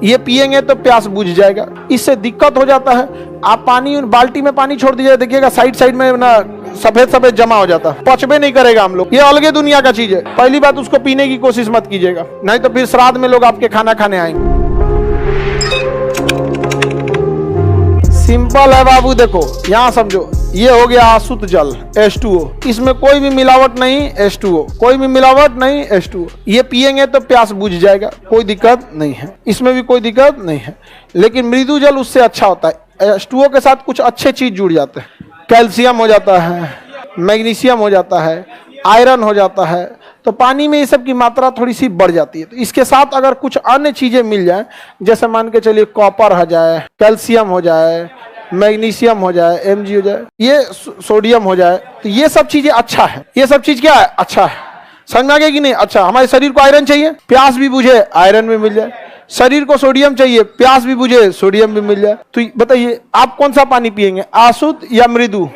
ये पिएंगे तो प्यास बुझ जाएगा, इससे दिक्कत हो जाता है। आप पानी बाल्टी में पानी छोड़ दीजिए, देखिएगा साइड साइड में ना सफेद सफेद जमा हो जाता है, पचबे नहीं करेगा हम लोग। ये अलगे दुनिया का चीज है। पहली बात, उसको पीने की कोशिश मत कीजिएगा, नहीं तो फिर श्राद्ध में लोग आपके खाना खाने आएंगे। सिंपल है बाबू, देखो यहाँ समझो, ये हो गया अशुद्ध जल H2O, इसमें कोई भी मिलावट नहीं, H2O कोई भी मिलावट नहीं, H2O। ये पिएंगे तो प्यास बुझ जाएगा, कोई दिक्कत नहीं है, इसमें भी कोई दिक्कत नहीं है। लेकिन मृदु जल उससे अच्छा होता है। H2O के साथ कुछ अच्छे चीज जुड़ जाते हैं, कैल्शियम हो जाता है, मैग्नीशियम हो जाता है, आयरन हो जाता है, तो पानी में ये सब की मात्रा थोड़ी सी बढ़ जाती है। तो इसके साथ अगर कुछ अन्य चीजें मिल जाए, जैसे मान के चलिए कॉपर हो जाए, कैल्शियम हो जाए, मैग्नीशियम हो जाए, Mg हो जाए, ये सोडियम हो जाए, तो ये सब चीजें अच्छा है। ये सब चीज क्या है? अच्छा है। समझ में आ गया कि नहीं? अच्छा, हमारे शरीर को आयरन चाहिए, प्यास भी बुझे, आयरन भी मिल जाए। शरीर को सोडियम चाहिए, प्यास भी बुझे, सोडियम भी मिल जाए। तो बताइए आप कौन सा पानी पिएंगे, अशुद्ध या मृदु?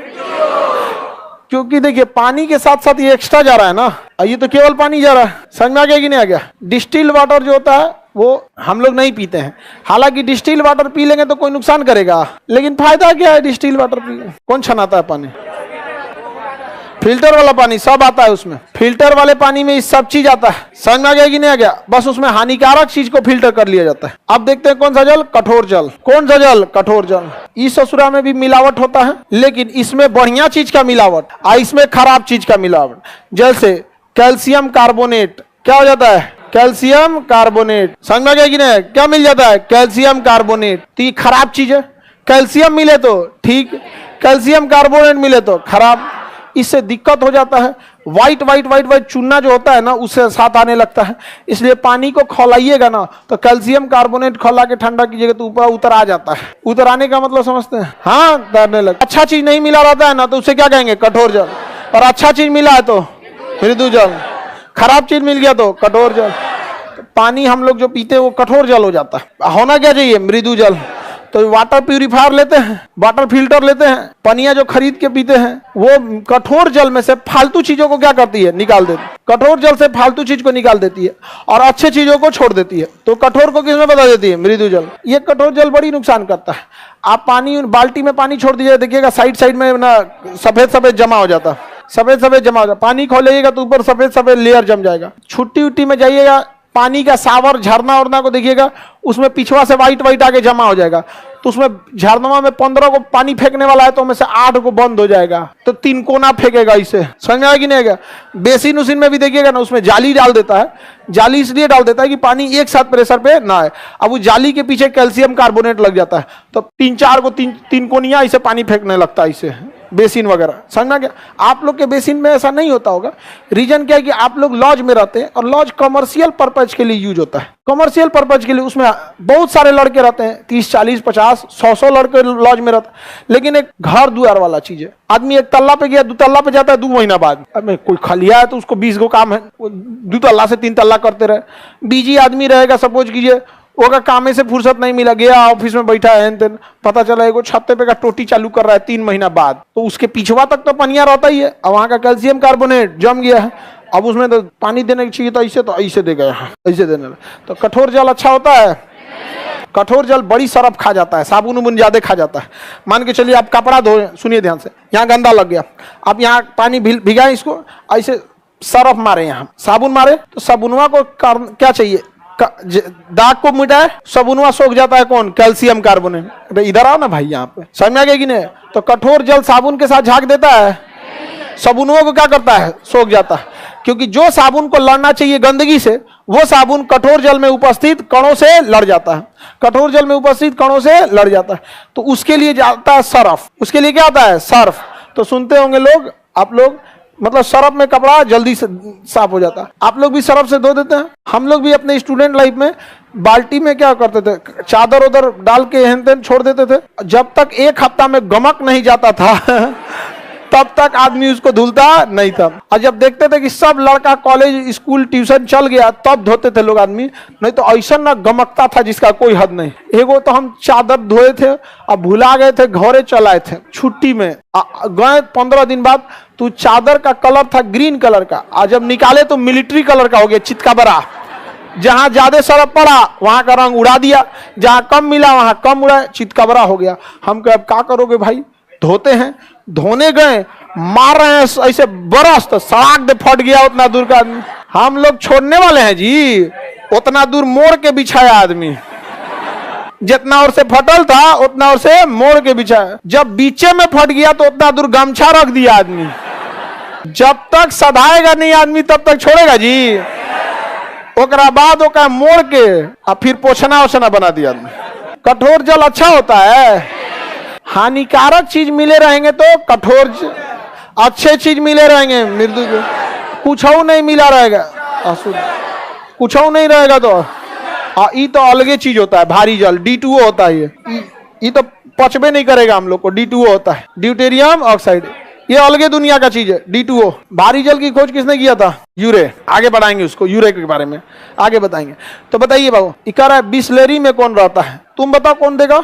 क्योंकि देखिए पानी के साथ साथ ये एक्स्ट्रा जा रहा है ना, ये तो केवल पानी जा रहा है। समझ में आ गया कि नहीं आ गया? डिस्टिल्ड वाटर जो होता है वो हम लोग नहीं पीते हैं। हालांकि डिस्टिल्ड वाटर पी लेंगे तो कोई नुकसान करेगा, लेकिन फायदा क्या है डिस्टिल्ड वाटर पी? कौन छनाता है पानी? फिल्टर वाला पानी सब आता है उसमें। फिल्टर वाले पानी में इस सब चीज आता है। समझ में आ गया कि नहीं आ गया? बस उसमें हानिकारक चीज को फिल्टर कर लिया जाता है। अब देखते हैं कौन सा जल? कठोर जल। कौन सा जल? कठोर जल। इस ससुरा में भी मिलावट होता है, लेकिन इसमें बढ़िया चीज का मिलावट और इसमें खराब चीज का मिलावट। जैसे कैल्शियम कार्बोनेट, क्या हो जाता है? Calcium carbonate. समझ में आ गया कि नहीं? क्या मिल जाता है? Calcium carbonate. तो ये खराब चीज है। कैल्शियम मिले तो ठीक, कैल्शियम कार्बोनेट मिले तो खराब। इससे दिक्कत हो जाता है। व्हाइट व्हाइट व्हाइट व्हाइट चूना जो होता है ना, उससे साथ आने लगता है। इसलिए पानी को खौलाइएगा ना, तो कैल्शियम कार्बोनेट खौला के ठंडा कीजिएगा तो ऊपर उतर आ जाता है। उतर आने का मतलब समझते हैं? हाँ, तैरने लग। अच्छा चीज नहीं मिला रहता है ना, तो उसे क्या कहेंगे? कठोर जल। और अच्छा चीज मिला है तो मृदु जल। खराब चीज मिल गया तो कठोर जल। तो पानी हम लोग जो पीते हैं वो कठोर जल हो जाता है। होना क्या चाहिए? मृदु जल। तो वाटर प्यूरिफायर लेते हैं, वाटर फिल्टर लेते हैं, पनिया जो खरीद के पीते हैं, वो कठोर जल में से फालतू चीजों को क्या करती है? निकाल देती है। कठोर जल से फालतू चीज को निकाल देती है और अच्छे चीजों को छोड़ देती है। तो कठोर को किसमें बता देती है? मृदु जल। ये कठोर जल बड़ी नुकसान करता है। आप पानी बाल्टी में पानी छोड़ दीजिए, देखिएगा साइड साइड में ना सफेद सफेद जमा हो जाता है, सफेद सफेद जमा हो जाता। पानी खोलिएगा तो ऊपर सफेद सफेद लेयर जम जाएगा। छुट्टी उट्टी में जाइएगा, पानी का सावर झरना उरना को देखिएगा, उसमें पिछवा से व्हाइट व्हाइट आके जमा हो जाएगा। तो उसमें झरना में 15 को पानी फेंकने वाला है तो उनमें से 8 को बंद हो जाएगा, तो 3 कोना फेंकेगा। इसे समझ में आएगा कि नहीं आएगा? बेसिन उसिन में भी देखिएगा ना, उसमें जाली डाल देता है। जाली इसलिए डाल देता है कि पानी एक साथ प्रेशर पे ना आए। अब वो जाली के पीछे कैल्शियम कार्बोनेट लग जाता है, तो 3-4 को 3 कोनिया इसे पानी फेंकने लगता है इसे, बेसिन वगैरह। समझ में गया? आप लोग के बेसिन में ऐसा नहीं होता होगा। रीजन क्या है कि आप लोग लॉज में रहते हैं, और लॉज कमर्शियल पर्पज के लिए यूज होता है। कमर्शियल पर्पज के लिए उसमें बहुत सारे लड़के रहते हैं, 30, 40, 50, 100 लड़के लॉज में रहते हैं। लेकिन एक घर द्वार वाला चीज है। आदमी 1 तल्ला पे गया, 2 तल्ला पे जाता है 2 महीना बाद। अब कोई खलिया है तो उसको 20 गो काम है, 2 तल्ला से 3 तल्ला करते रहे। बीजी आदमी रहेगा, सपोज कीजिए वो कामे से फुर्सत नहीं मिला, गया ऑफिस में बैठा है, पता चला एगो छत्ते पे का टोटी चालू कर रहा है 3 महीना बाद, तो उसके पिछवा तक तो पनिया रहता ही है। अब वहां का कैल्शियम कार्बोनेट जम गया है। अब उसमें तो पानी देने चाहिए तो ऐसे दे गए हैं, ऐसे देने लगे। तो कठोर जल अच्छा होता है? कठोर जल बड़ी सरफ खा जाता है, साबुन उबुन ज्यादा खा जाता है। मान के चलिए आप कपड़ा धोए, सुनिए ध्यान से, यहाँ गंदा लग गया, आप यहाँ पानी भिगाए, इसको ऐसे सरफ मारे, यहाँ साबुन मारे, तो साबुनवा को क्या चाहिए? दाग को मिटाए, साबुनवा सोख जाता है। कौन? Calcium carbonate. इधर आओ ना भाई, यहाँ पे समझ में आ गया कि नहीं? तो कठोर जल साबुन के साथ झाग देता है, साबुनों को क्या करता है? सोख जाता है। क्योंकि जो साबुन को लड़ना चाहिए गंदगी से, वो साबुन कठोर जल में उपस्थित कणों से लड़ जाता है। कठोर जल में उपस्थित कणों से लड़ जाता है, तो उसके लिए जाता है सर्फ। उसके लिए क्या आता है? सर्फ। तो सुनते होंगे लोग, आप लोग, मतलब सरफ में कपड़ा जल्दी से साफ हो जाता है। आप लोग भी सरफ से धो देते हैं। हम लोग भी अपने स्टूडेंट लाइफ में बाल्टी में क्या करते थे? चादर उधर डाल के हेन तेन छोड़ देते थे। जब तक 1 हफ्ता में गमक नहीं जाता था तब तक आदमी उसको धुलता नहीं था। और जब देखते थे कि सब लड़का कॉलेज स्कूल ट्यूशन चल गया, तब धोते थे लोग आदमी, नहीं तो ऐसा ना गमकता था जिसका कोई हद नहीं। एगो तो हम चादर धोए थे और भुला गए थे, घरे चलाए थे छुट्टी में, गए 15 दिन बाद, तो चादर का कलर था ग्रीन कलर का, और जब निकाले तो मिलिट्री कलर का हो गया, चितका बड़ा जहां ज्यादा सरफ पड़ा वहां का रंग उड़ा दिया, जहां कम मिला वहां कम उड़ा, चितकबरा हो गया। हम कहे अब क्या करोगे भाई? धोते हैं, धोने गए, मार रहे हैं ऐसे बरस तो सड़ाक दे फट गया उतना दूर का आदमी। हम लोग छोड़ने वाले हैं जी? उतना दूर मोड़ के बिछाया आदमी, जितना और से फटल था उतना और से मोड़ के बिछाया। जब बीचे में फट गया तो उतना दूर गमछा रख दिया आदमी। जब तक सधाएगा नहीं आदमी तब तक छोड़ेगा जी? ओकरा बाद ओका मोड़ के और फिर पोछना ओछना बना दिया आदमी। कठोर जल अच्छा होता है? हानिकारक चीज मिले रहेंगे तो कठोर, अच्छे चीज मिले रहेंगे मृदु, कुछ नहीं मिला रहेगा, कुछ नहीं रहेगा तो ये तो अलगे चीज होता है। भारी जल D2O होता है, ये तो पचबे नहीं करेगा हम लोग को। D2O होता है, ड्यूटेरियम ऑक्साइड, ये अलगे दुनिया का चीज है D2O। भारी जल की खोज किसने किया था? यूरे। आगे बढ़ाएंगे उसको, यूरे के बारे में आगे बताएंगे। तो बताइए बाबू, इकारा बिस्लेरी में कौन रहता है? तुम बताओ कौन देगा?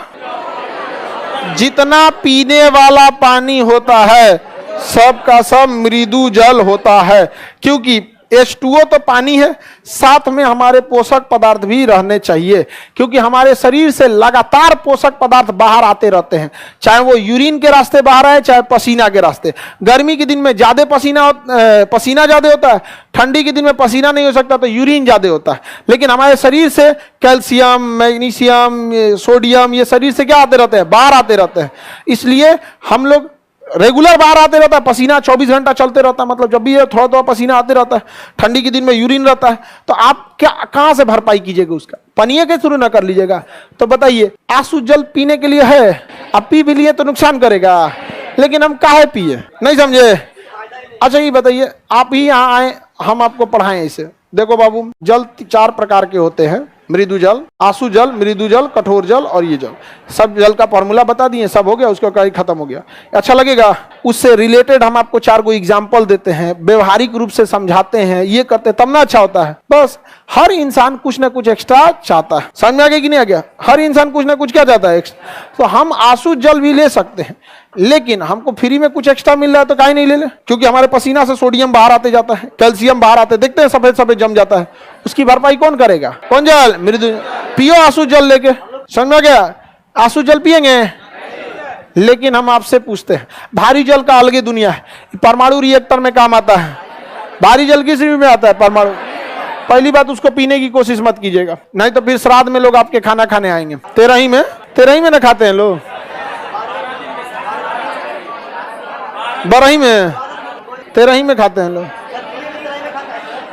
जितना पीने वाला पानी होता है सब का सब मृदु जल होता है, क्योंकि H2O तो पानी है, साथ में हमारे पोषक पदार्थ भी रहने चाहिए, क्योंकि हमारे शरीर से लगातार पोषक पदार्थ बाहर आते रहते हैं, चाहे वो यूरिन के रास्ते बाहर आए चाहे पसीना के रास्ते। गर्मी के दिन में ज्यादा पसीना ज्यादा होता है, ठंडी के दिन में पसीना नहीं हो सकता तो यूरिन ज्यादा होता है। लेकिन हमारे शरीर से कैल्शियम, मैग्नीशियम, सोडियम, ये शरीर से क्या आते रहते हैं? बाहर आते रहते हैं। इसलिए हम लोग रेगुलर बाहर आते रहता है, पसीना 24 घंटा चलते रहता है, मतलब जब भी थोड़ा थोड़ा पसीना आते रहता है। ठंडी के दिन में यूरिन रहता है, तो आप क्या कहां से भरपाई कीजिएगा उसका? पनीय के शुरू ना कर लीजिएगा। तो बताइए, आंसू जल पीने के लिए है, अब पी भी लिए तो नुकसान करेगा, लेकिन हम काहे पिए? नहीं समझे? अच्छा ये बताइए, आप ही यहाँ आए, हम आपको पढ़ाएं इसे। देखो बाबू, जल 4 प्रकार के होते हैं, मृदु जल, आंसू जल, मृदु जल, कठोर जल और ये जल। सब जल का फॉर्मूला बता दिए, सब हो गया, उसका कार्य खत्म हो गया। अच्छा लगेगा? उससे रिलेटेड हम आपको 4 को एग्जाम्पल देते हैं, व्यवहारिक रूप से समझाते हैं, ये करते तब ना अच्छा होता है। बस हर इंसान कुछ ना कुछ एक्स्ट्रा चाहता है। समझ में आ गया कि नहीं आ गया? हर इंसान कुछ ना कुछ क्या चाहता है? तो हम आंसू जल भी ले सकते हैं, लेकिन हमको फ्री में कुछ एक्स्ट्रा मिल रहा है तो काहे नहीं ले ले? क्योंकि हमारे पसीना से सोडियम बाहर आते जाता है, कैल्शियम बाहर आते, देखते हैं सफेद सफेद जम जाता है, उसकी भरपाई कौन करेगा? कौन जल? मृदु। पियो आंसू जल लेके। समझ में गया? आंसू जल पिएंगे, लेकिन हम आपसे पूछते हैं, भारी जल का अलग दुनिया है, परमाणु रिएक्टर में काम आता है। भारी जल किस में आता है? परमाणु। पहली बात, उसको पीने की कोशिश मत कीजिएगा, नहीं तो फिर श्राद्ध में लोग आपके खाना खाने आएंगे। तेरही में ना खाते हैं लोग, बरही में, तेरही में खाते हैं लोग।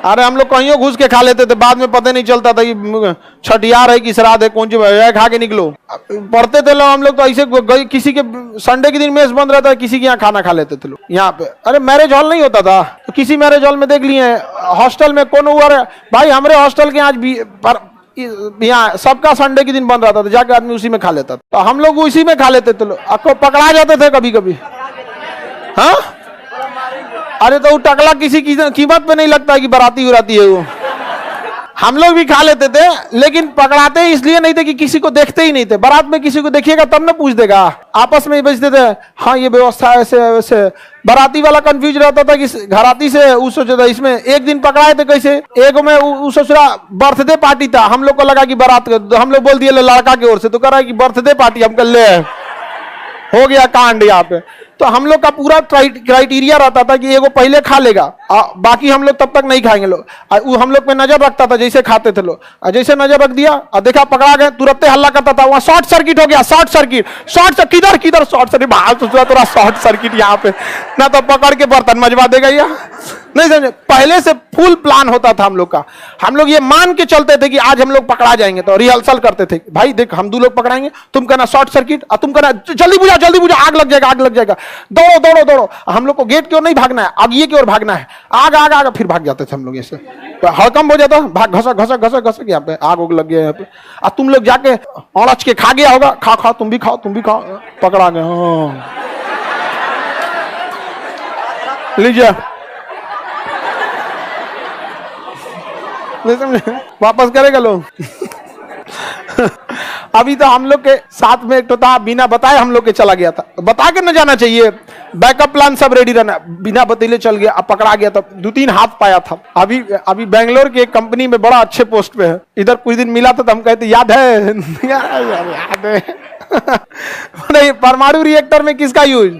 अरे हम लोग कहीं घुस के खा लेते थे, बाद में पता नहीं चलता था कि छठियार है कि श्राद्ध है, कौन सी है, खा के निकलो। पढ़ते थे लोग हम लोग तो ऐसे, किसी के संडे के दिन मेस बंद रहता है, किसी के यहाँ खाना खा लेते थे लोग यहाँ पे। अरे मैरिज हॉल नहीं होता था तो किसी मैरिज हॉल में देख लिए, हॉस्टल में कौन हुआ भाई, हमारे हॉस्टल के आज भी यहाँ सबका संडे के दिन बंद रहता था, जाके आदमी उसी में खा लेता था, तो हम लोग उसी में खा लेते थे लोग। आपको पकड़ा जाते थे कभी कभी। हाँ, अरे तो वो टकला किसी की कीमत पे नहीं लगता है कि बराती उराती है वो। हम लोग भी खा लेते थे, लेकिन पकड़ाते इसलिए नहीं थे कि किसी को देखते ही नहीं थे। बारात में किसी को देखिएगा तब ना पूछ देगा, आपस में ही बेचते थे, हाँ ये व्यवस्था ऐसे वैसे। बाराती वाला कंफ्यूज रहता था कि घराती से वो सोचा था, इसमें एक दिन पकड़ाए थे कैसे, एक में वो सोच रहा बर्थडे पार्टी था, हम लोग को लगा कि बारात, हम लोग बोल दिए लड़का की ओर से, तो कह रहा है कि बर्थडे पार्टी, हम कर ले, हो गया कांड यहाँ पे। तो हम लोग का पूरा क्राइटेरिया रहता था कि एगो पहले खा लेगा, बाकी हम लोग तब तक नहीं खाएंगे लोग। हम लोग पे नजर रखता था, जैसे खाते थे लोग, जैसे नजर रख दिया और देखा पकड़ा गए, तुरंत हल्ला करता था, वहां शॉर्ट सर्किट हो गया, शॉर्ट सर्किट, किधर किधर शॉर्ट सर्किट, भाग तो थोड़ा शॉर्ट सर्किट यहाँ पे, ना तो पकड़ के बर्तन मजवा देगा यहाँ। नहीं समझे? पहले से फुल प्लान होता था हम लोग का। हम लोग ये मान के चलते थे कि आज हम लोग पकड़ा जाएंगे, तो रिहर्सल करते थे, भाई देख हम 2 लोग पकड़ाएंगे, तुम कहना शॉर्ट सर्किट और तुम कहना जल्दी बुझा, आग लग जाएगा, आग लग जाएगा, दौड़ो दौड़ो दौड़ो। हम लोग को गेट की ओर नहीं भागना है, आगे की ओर भागना है, आग आग आग, फिर भाग जाते थे हम लोग। ऐसे हड़कंप हो जाता, भाग घसक यहाँ पे आग उग लग गया यहाँ पे, और तुम लोग जाके औड़च के खा गया होगा, खा तुम भी खाओ, पकड़ा गए। लीजिए, नहीं समझे? वापस करेगा लोग। अभी तो हम लोग के साथ में एक तो था, बिना बताए हम लोग के चला गया था। बता के न जाना चाहिए, बैकअप प्लान सब रेडी रहना, बिना बतैले चल गया, अब पकड़ा गया था, 2-3 हाथ पाया था। अभी बेंगलोर की एक कंपनी में बड़ा अच्छे पोस्ट पे है, इधर कुछ दिन मिला था तो हम कहते याद है याद है नहीं, परमाणु रिएक्टर में किसका यूज,